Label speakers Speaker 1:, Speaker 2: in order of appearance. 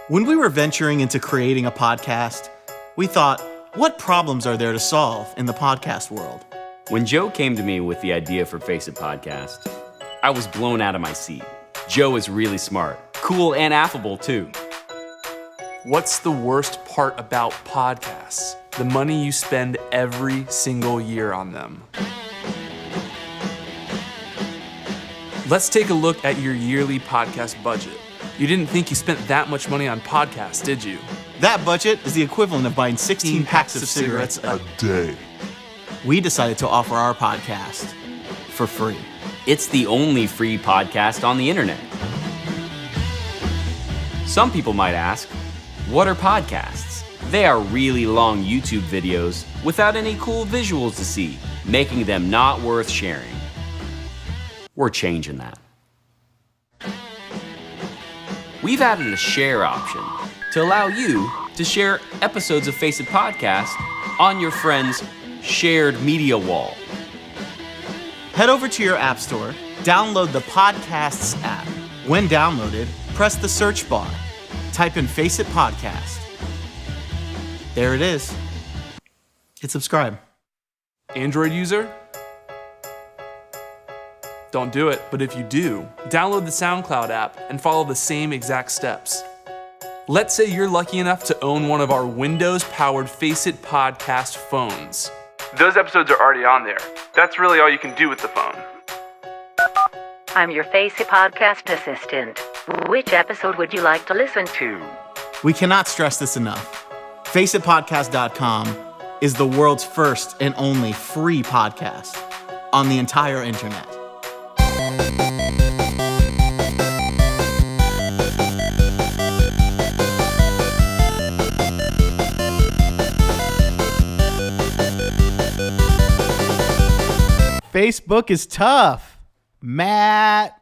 Speaker 1: When we were venturing into creating a podcast, we thought, what problems are there to solve in the podcast world?
Speaker 2: When Joe came to me with the idea for Face It Podcast, I was blown out of my seat. Joe is really smart, cool, and affable too.
Speaker 3: What's the worst part about podcasts? The money you spend every single year on them. Let's take a look at your yearly podcast budget. You didn't think you spent that much money on podcasts, did you?
Speaker 1: That budget is the equivalent of buying 16 packs of cigarettes
Speaker 4: A day.
Speaker 1: We decided to offer our podcast for free.
Speaker 2: It's the only free podcast on the internet. Some people might ask, what are podcasts? They are really long YouTube videos without any cool visuals to see, making them not worth sharing. We're changing that. We've added a share option to allow you to share episodes of Face It Podcast on your friend's shared media wall.
Speaker 1: Head over to your app store, download the Podcasts app. When downloaded, press the search bar. Type in Face It Podcast. There it is. Hit subscribe.
Speaker 3: Android user? Don't do it, but if you do, download the SoundCloud app and follow the same exact steps. Let's say you're lucky enough to own one of our Windows-powered Face It Podcast phones. Those episodes are already on there. That's really all you can do with the phone.
Speaker 5: I'm your Face It Podcast assistant. Which episode would you like to listen to?
Speaker 1: We cannot stress this enough. FaceItPodcast.com is the world's first and only free podcast on the entire internet. Facebook is tough, Matt.